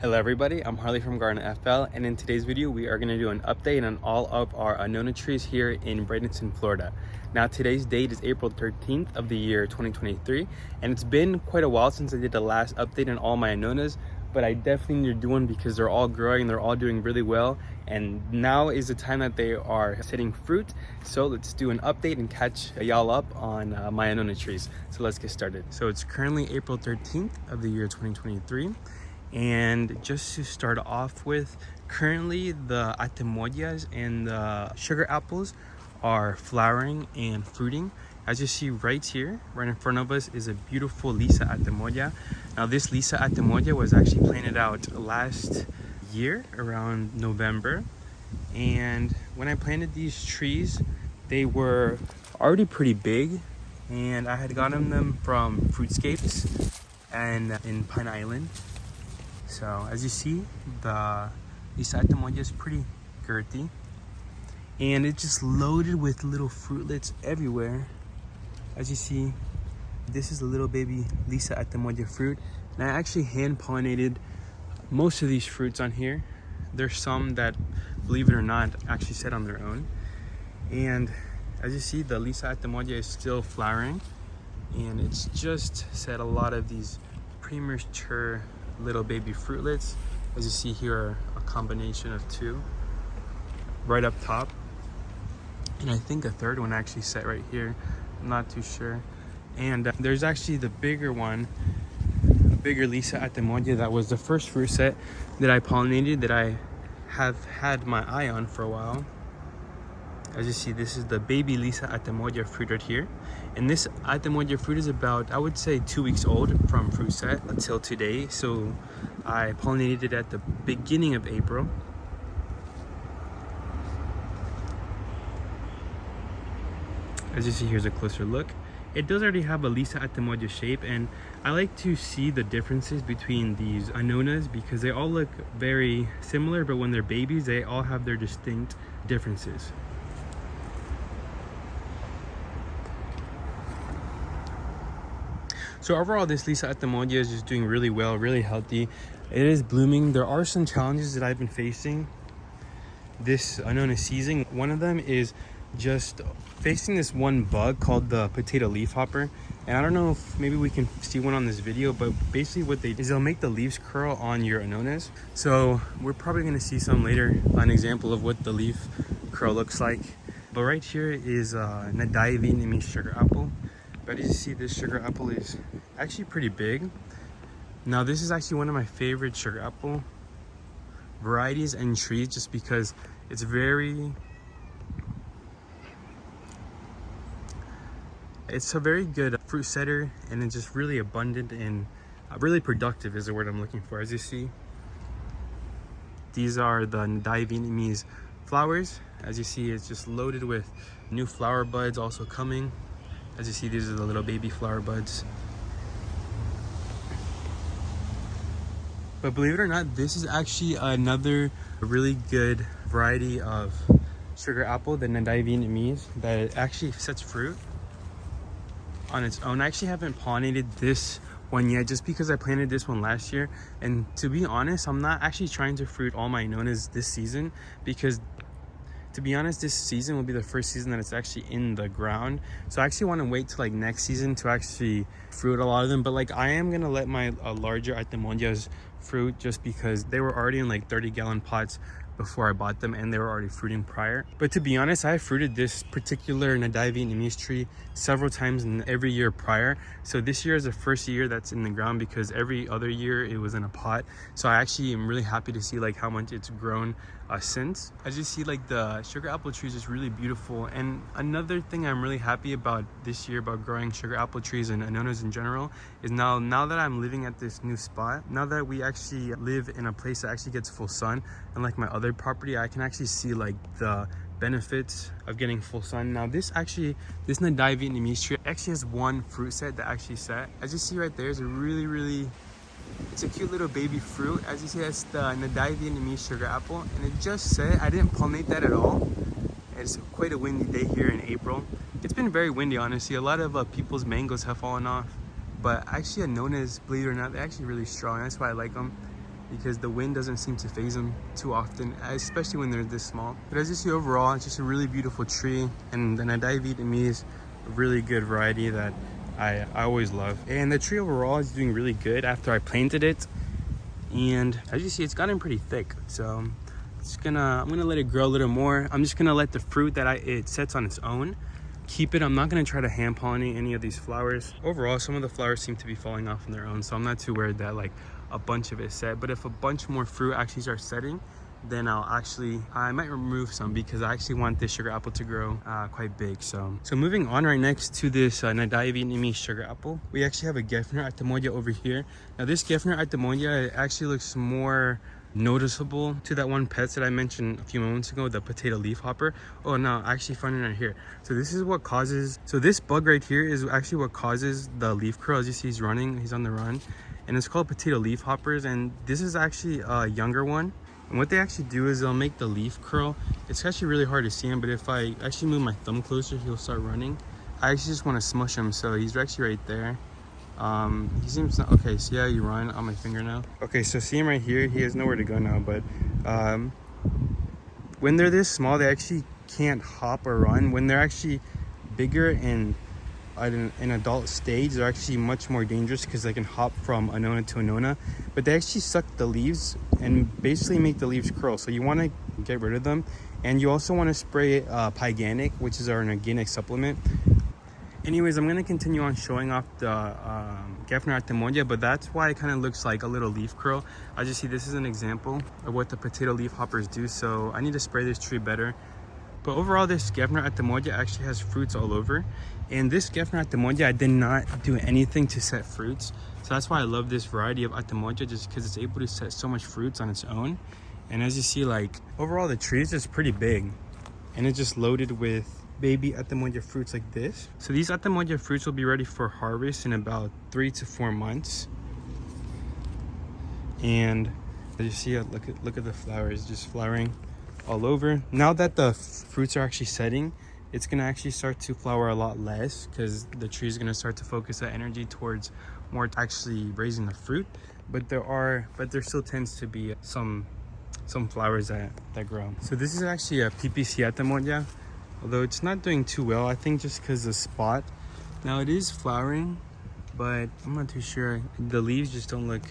Hello everybody, I'm Harley from Garden FL, and in today's video we are going to do an update on all of our Annona trees here in Bradenton, Florida. Now today's date is April 13th of the year 2023, and it's been quite a while since I did the last update on all my Annonas, but I definitely need to do one because they're all growing, they're all doing really well, and now is the time that they are setting fruit. So let's do an update and catch y'all up on my Annona trees. So let's get started. So it's currently April 13th of the year 2023. And just to start off with, currently the Atemoyas and the sugar apples are flowering and fruiting. As you see right here, right in front of us, is a beautiful Lisa Atemoya. Now this Lisa Atemoya was actually planted out last year around November. And when I planted these trees, they were already pretty big. And I had gotten them from Fruitscapes and in Pine Island. So as you see, the Lisa Atemoya is pretty girthy, and it's just loaded with little fruitlets everywhere. As you see, this is a little baby Lisa Atemoya fruit, and I actually hand pollinated most of these fruits on here. There's some that, believe it or not, actually set on their own. And as you see, the Lisa Atemoya is still flowering, and it's just set a lot of these premature little baby fruitlets. As you see here are a combination of two right up top, and I think a third one actually set right here. I'm not too sure. And there's actually the bigger one, a bigger Lisa Atemoya that was the first fruit set that I pollinated, that I have had my eye on for a while. As you see, this is the baby Lisa Atemoya fruit right here. And this Atemoya fruit is about, I would say, 2 weeks old from fruit set until today. So I pollinated it at the beginning of April. As you see, here's a closer look. It does already have a Lisa Atemoya shape, and I like to see the differences between these Annonas because they all look very similar, but when they're babies, they all have their distinct differences. So overall, this Lisa Atemoya is just doing really well, really healthy. It is blooming. There are some challenges that I've been facing this Annona season. One of them is just facing this one bug called the potato leafhopper. And I don't know if maybe we can see one on this video, but basically what they do is they'll make the leaves curl on your Annonas. So we're probably gonna see some later, an example of what the leaf curl looks like. But right here is a Dai Vietnamese sugar apple. But as you see, this sugar apple is actually pretty big. Now this is actually one of my favorite sugar apple varieties and trees, just because it's a very good fruit setter, and it's just really abundant and really productive is the word I'm looking for. As you see, these are the Dai Vietnamese flowers. As you see, it's just loaded with new flower buds also coming. As you see, these are the little baby flower buds. But believe it or not, this is actually another really good variety of sugar apple, the Dai Vietnamese, that actually sets fruit on its own. I actually haven't pollinated this one yet, just because I planted this one last year. And to be honest, I'm not actually trying to fruit all my Annonas this season, because to be honest, this season will be the first season that it's actually in the ground. So I actually want to wait till like next season to actually fruit a lot of them. But like I am gonna let my larger Atemoyas fruit, just because they were already in like 30-gallon pots before I bought them, and they were already fruiting prior. But to be honest, I fruited this particular Dai Vietnamese tree several times in every year prior. So this year is the first year that's in the ground, because every other year it was in a pot. So I actually am really happy to see like how much it's grown since. As you see, like the sugar apple trees is really beautiful. And another thing I'm really happy about this year about growing sugar apple trees and Annonas in general is now that I'm living at this new spot, now that we actually live in a place that actually gets full sun, unlike my other property, I can actually see like the benefits of getting full sun. Now this Dai Vietnamese tree actually has one fruit set that actually set. As you see right there, is a really it's a cute little baby fruit. As you see, that's the Dai Vietnamese sugar apple, and it just set. I didn't pollinate that at all. It's quite a windy day here in April. It's been very windy, honestly. A lot of people's mangoes have fallen off, but actually Annonas, believe it or not, they're actually really strong. That's why I like them. because the wind doesn't seem to phase them too often, especially when they're this small. But as you see, overall, it's just a really beautiful tree, and then a Dai Vietnamese, a really good variety that I always love. And the tree overall is doing really good after I planted it. And as you see, it's gotten pretty thick. So I'm gonna let it grow a little more. I'm just gonna let the fruit that it sets on its own keep it. I'm not gonna try to hand pollinate any of these flowers. Overall, some of the flowers seem to be falling off on their own, so I'm not too worried that like a bunch of it set. But if a bunch more fruit actually starts setting, then I might remove some, because I actually want this sugar apple to grow quite big. So moving on, right next to this Dai Vietnamese sugar apple, we actually have a Gefner Atemoya over here. Now this Gefner Atemoya actually looks more noticeable to that one Pest that I mentioned a few moments ago, the potato leaf hopper. Oh no, I actually found it right here. So this is what causes, so this bug right here is actually what causes the leaf curl. As you see, he's running, he's on the run, and it's called potato leaf hoppers. And this is actually a younger one, and what they actually do is they'll make the leaf curl. It's actually really hard to see him, but if I actually move my thumb closer, he'll start running. I actually just want to smush him, so he's actually right there. He seems not okay. See how you run on my finger now? Okay, so see him right here, he has nowhere to go now. But when they're this small, they actually can't hop or run. When they're actually bigger and in adult stage, they're actually much more dangerous, because they can hop from Annona to Annona. But they actually suck the leaves and basically make the leaves curl, so you want to get rid of them. And you also want to spray Pyganic, which is our organic supplement. Anyways, I'm going to continue on showing off the Gefner Atemoya, but that's why it kind of looks like a little leaf curl. As you see, this is an example of what the potato leaf hoppers do, so I need to spray this tree better. But overall, this Gefner Atemoya actually has fruits all over. And this Gefner Atemoya, I did not do anything to set fruits. So that's why I love this variety of Atemoya, just because it's able to set so much fruits on its own. And as you see, like, overall the tree is just pretty big. And it's just loaded with baby Atemoya fruits like this. So these Atemoya fruits will be ready for harvest in about 3 to 4 months. And as you see, look at the flowers just flowering all over. Now that the fruits are actually setting, it's gonna actually start to flower a lot less, because the tree is gonna start to focus that energy towards more actually raising the fruit. But there still tends to be some flowers that grow. So this is actually a PPC Atemoya, although it's not doing too well, I think just because the spot. Now it is flowering, but I'm not too sure. The leaves just don't look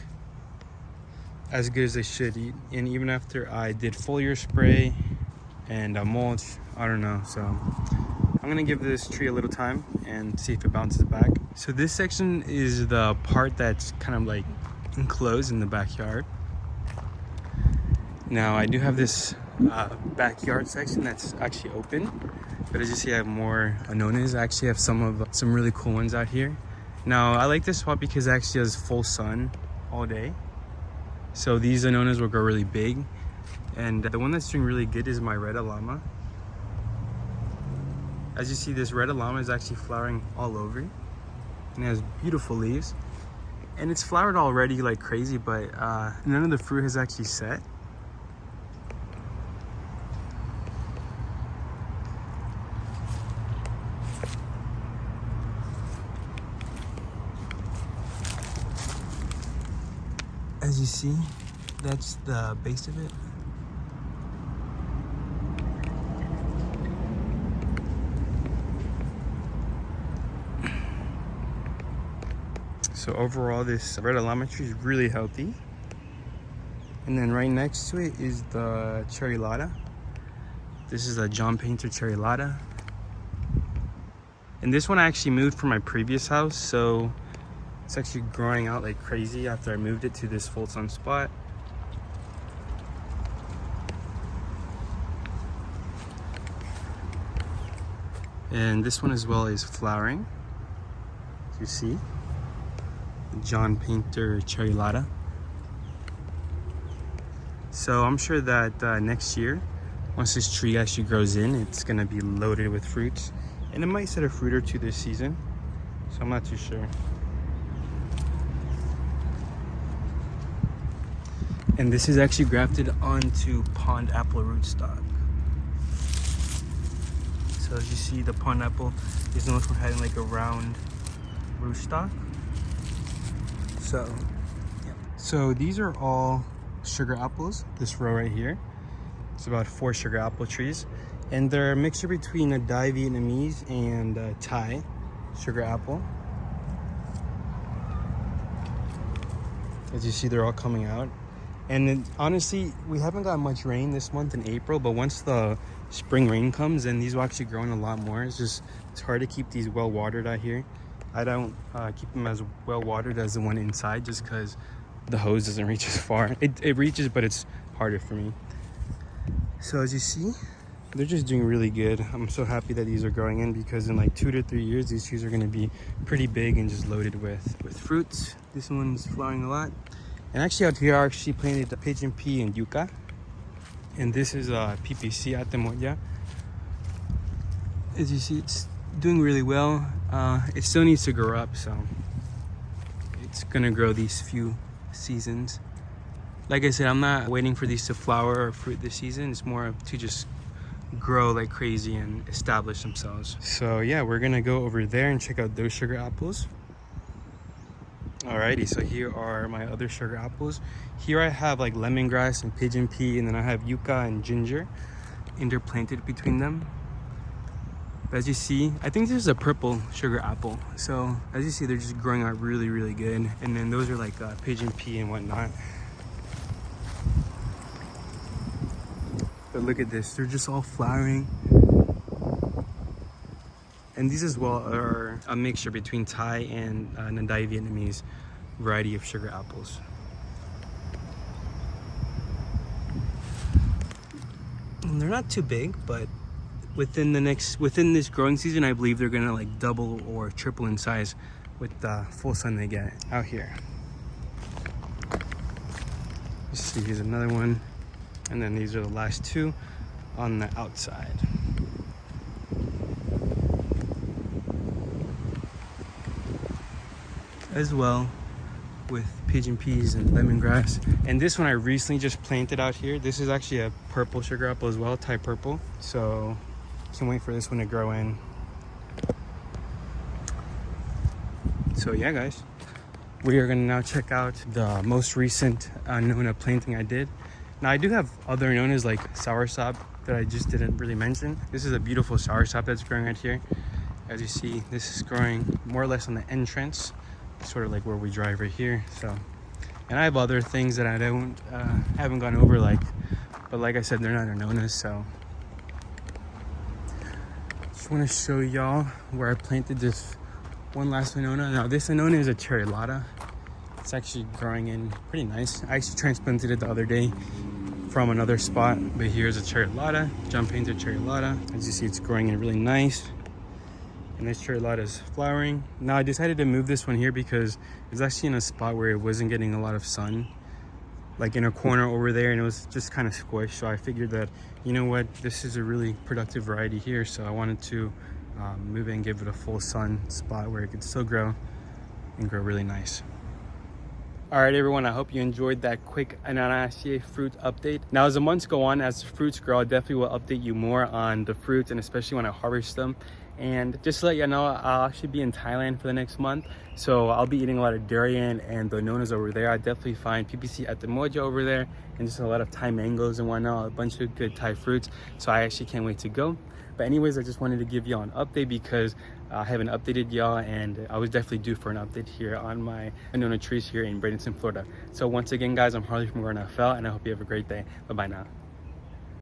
as good as they should. And even after I did foliar spray and mulch, I don't know. So I'm gonna give this tree a little time and see if it bounces back. So this section is the part that's kind of like enclosed in the backyard. Now I do have this backyard section that's actually open, but as you see, I have more Annonas. I actually have some really cool ones out here. Now I like this spot because it actually has full sun all day, so these Annonas will grow really big. And the one that's doing really good is my red Ilama. As you see, this red Ilama is actually flowering all over, and it has beautiful leaves, and it's flowered already like crazy, but none of the fruit has actually set. As you see, that's the base of it. So overall, this red Ilama tree is really healthy. And then right next to it is the cherrylada. This is a John Painter cherrylada. And this one I actually moved from my previous house, so it's actually growing out like crazy after I moved it to this full sun spot. And this one as well is flowering, as you see. John Painter cherrylada. So I'm sure that next year, once this tree actually grows in, it's gonna be loaded with fruits, and it might set a fruit or two this season, so I'm not too sure. And this is actually grafted onto pond apple rootstock. So as you see, the pond apple is known for having like a round rootstock. So, yeah. So these are all sugar apples, this row right here. It's about 4 sugar apple trees. And they're a mixture between a Dai Vietnamese and a Thai sugar apple. As you see, they're all coming out. And then, honestly, we haven't got much rain this month in April, but once the spring rain comes, then these will actually grow in a lot more. It's hard to keep these well watered out here. I don't keep them as well watered as the one inside just because the hose doesn't reach as far. It reaches, but it's harder for me. So as you see, they're just doing really good. I'm so happy that these are growing in because in like 2 to 3 years, these trees are going to be pretty big and just loaded with fruits. This one's flowering a lot. And actually out here, I actually planted the pigeon pea and yucca. And this is PPC Atemoya. As you see, it's doing really well. It still needs to grow up, so it's gonna grow these few seasons. Like I said, I'm not waiting for these to flower or fruit this season. It's more to just grow like crazy and establish themselves. So yeah, we're gonna go over there and check out those sugar apples. Alrighty, so here are my other sugar apples. Here I have like lemongrass and pigeon pea, and then I have yucca and ginger interplanted between them. But as you see, I think this is a purple sugar apple. So as you see, they're just growing out really, really good. And then those are like pigeon pea and whatnot. But look at this, they're just all flowering. And these as well are a mixture between Thai and Dai Vietnamese variety of sugar apples. And they're not too big, but within this growing season, I believe they're gonna like double or triple in size with the full sun they get out here. Let's see, here's another one. And then these are the last 2 on the outside. As well with pigeon peas and lemongrass. And this one I recently just planted out here. This is actually a purple sugar apple as well, Thai purple. So can't wait for this one to grow in. So yeah guys, we are gonna now check out the most recent Annona planting I did. Now I do have other Annonas like Soursop that I just didn't really mention. This is a beautiful Soursop that's growing right here. As you see, this is growing more or less on the entrance, sort of like where we drive right here. So, and I have other things that I haven't gone over, but like I said, they're not Annonas. So just want to show y'all where I planted this one last Annona. Now this Annona is a cherrylada. It's actually growing in pretty nice. I actually transplanted it the other day from another spot, but here's a cherrylada, jump into cherrylada. As you see, it's growing in really nice. And this cherrylada is flowering. Now I decided to move this one here because it's actually in a spot where it wasn't getting a lot of sun, like in a corner over there, and it was just kind of squished. So I figured that, you know what, this is a really productive variety here, so I wanted to move it and give it a full sun spot where it could still grow and grow really nice. All right, everyone, I hope you enjoyed that quick Annona fruit update. Now, as the months go on, as the fruits grow, I definitely will update you more on the fruits, and especially when I harvest them. And just to let you know, I'll actually be in Thailand for the next month. So I'll be eating a lot of durian and the Annonas over there. I definitely find PPC Atemoya over there and just a lot of Thai mangoes and whatnot, a bunch of good Thai fruits. So I actually can't wait to go. But anyways, I just wanted to give y'all an update because I haven't updated y'all, and I was definitely due for an update here on my Annona trees here in Bradenton, Florida. So once again, guys, I'm Harley from Gefner Atemoya, and I hope you have a great day. Bye-bye now.